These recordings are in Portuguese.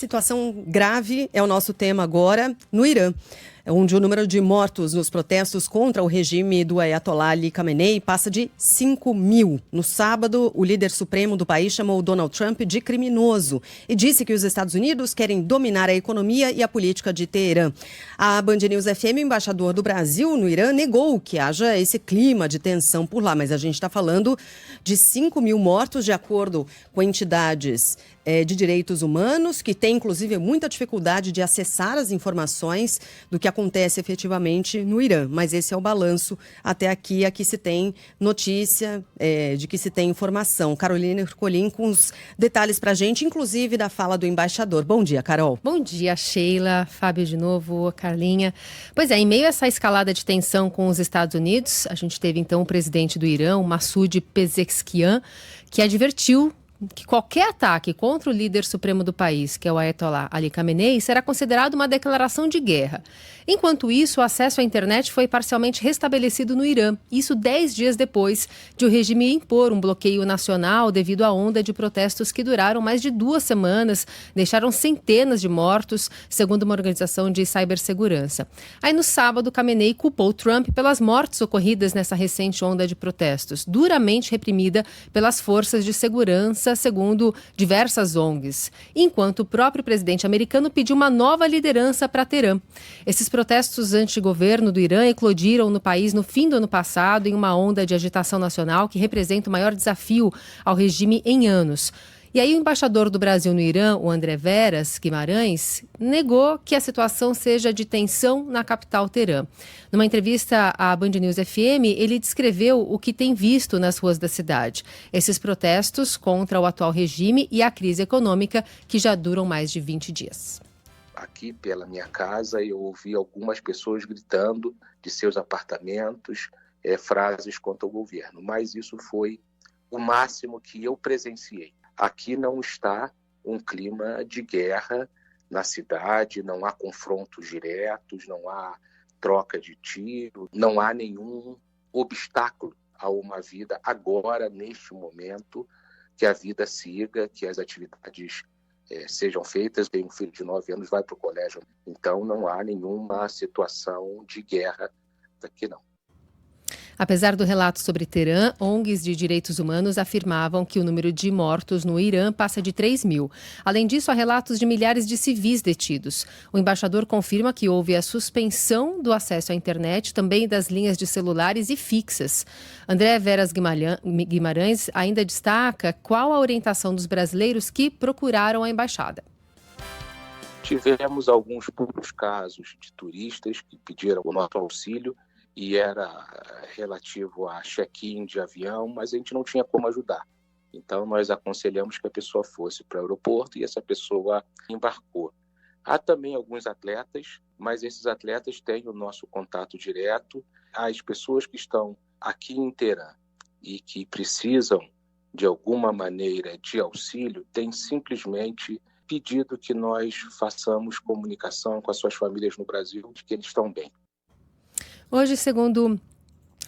Situação grave é o nosso tema agora no Irã, onde o número de mortos nos protestos contra o regime do Ayatollah Ali Khamenei passa de 5 mil. No sábado, o líder supremo do país chamou Donald Trump de criminoso e disse que os Estados Unidos querem dominar a economia e a política de Teherã. A Band News FM, o embaixador do Brasil no Irã, negou que haja esse clima de tensão por lá, mas a gente está falando de 5 mil mortos, de acordo com entidades de direitos humanos, que têm, inclusive, muita dificuldade de acessar as informações do que acontece efetivamente no Irã. Mas esse é o balanço até aqui. Aqui se tem notícia, de que se tem informação. Carolina Ercolim com os detalhes para a gente, inclusive da fala do embaixador. Bom dia, Carol. Bom dia, Sheila, Fábio de novo, Carlinha. Pois é, em meio a essa escalada de tensão com os Estados Unidos, a gente teve então o presidente do Irã, o Massoud Pezeshkian, que advertiu que qualquer ataque contra o líder supremo do país, que é o Ayatollah Ali Khamenei, será considerado uma declaração de guerra. Enquanto isso, o acesso à internet foi parcialmente restabelecido no Irã, isso 10 dias depois de o regime impor um bloqueio nacional devido à onda de protestos que duraram mais de 2 semanas, deixaram centenas de mortos, segundo uma organização de cibersegurança. Aí no sábado, Khamenei culpou Trump pelas mortes ocorridas nessa recente onda de protestos, duramente reprimida pelas forças de segurança, segundo diversas ONGs, enquanto o próprio presidente americano pediu uma nova liderança para Teherã. Esses protestos anti-governo do Irã eclodiram no país no fim do ano passado em uma onda de agitação nacional que representa o maior desafio ao regime em anos. E aí o embaixador do Brasil no Irã, o André Veras Guimarães, negou que a situação seja de tensão na capital Teherã. Numa entrevista à Band News FM, ele descreveu o que tem visto nas ruas da cidade. Esses protestos contra o atual regime e a crise econômica que já duram mais de 20 dias. Aqui pela minha casa eu ouvi algumas pessoas gritando de seus apartamentos frases contra o governo, mas isso foi o máximo que eu presenciei. Aqui não está um clima de guerra na cidade, não há confrontos diretos, não há troca de tiro, não há nenhum obstáculo a uma vida agora, neste momento, que a vida siga, que as atividades sejam feitas. Tenho um filho de 9 anos, vai para o colégio, então não há nenhuma situação de guerra aqui não. Apesar do relato sobre Teherã, ONGs de direitos humanos afirmavam que o número de mortos no Irã passa de 3 mil. Além disso, há relatos de milhares de civis detidos. O embaixador confirma que houve a suspensão do acesso à internet, também das linhas de celulares e fixas. André Veras Guimarães ainda destaca qual a orientação dos brasileiros que procuraram a embaixada. Tivemos alguns poucos casos de turistas que pediram o nosso auxílio, e era relativo a check-in de avião, mas a gente não tinha como ajudar. Então, nós aconselhamos que a pessoa fosse para o aeroporto e essa pessoa embarcou. Há também alguns atletas, mas esses atletas têm o nosso contato direto. As pessoas que estão aqui em Teherã e que precisam, de alguma maneira, de auxílio, têm simplesmente pedido que nós façamos comunicação com as suas famílias no Brasil, de que eles estão bem. Hoje, segundo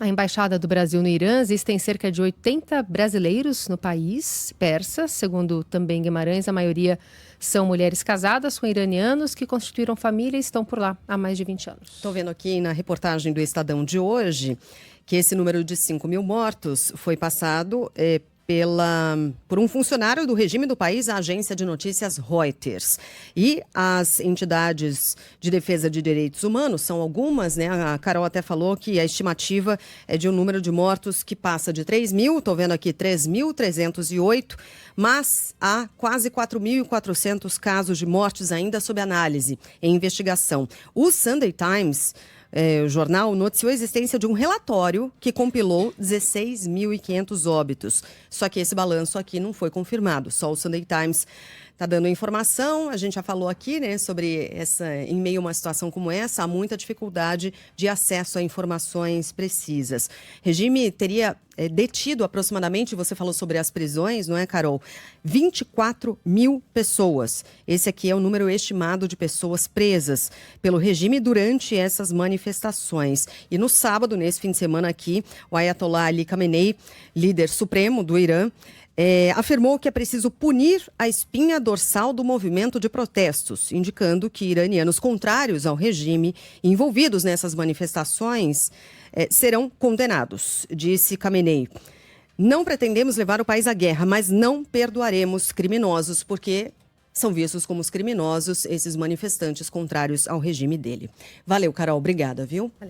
a Embaixada do Brasil no Irã, existem cerca de 80 brasileiros no país persa. Segundo também Guimarães, a maioria são mulheres casadas com iranianos que constituíram família e estão por lá há mais de 20 anos. Estou vendo aqui na reportagem do Estadão de hoje que esse número de 5 mil mortos foi passado por um funcionário do regime do país, a agência de notícias Reuters. E as entidades de defesa de direitos humanos são algumas, né? A Carol até falou que a estimativa é de um número de mortos que passa de 3 mil, estou vendo aqui 3.308, mas há quase 4.400 casos de mortes ainda sob análise, em investigação. O Sunday Times, o jornal, noticiou a existência de um relatório que compilou 16.500 óbitos. Só que esse balanço aqui não foi confirmado. Só o Sunday Times está dando informação. A gente já falou aqui, né, sobre em meio a uma situação como essa, há muita dificuldade de acesso a informações precisas. O regime teria detido aproximadamente, você falou sobre as prisões, não é, Carol? 24 mil pessoas. Esse aqui é o número estimado de pessoas presas pelo regime durante essas manifestações. E no sábado, nesse fim de semana aqui, o Ayatollah Ali Khamenei, líder supremo do Irã, afirmou que é preciso punir a espinha dorsal do movimento de protestos, indicando que iranianos contrários ao regime envolvidos nessas manifestações serão condenados, disse Khamenei. Não pretendemos levar o país à guerra, mas não perdoaremos criminosos, porque são vistos como os criminosos esses manifestantes contrários ao regime dele. Valeu, Carol. Obrigada, viu?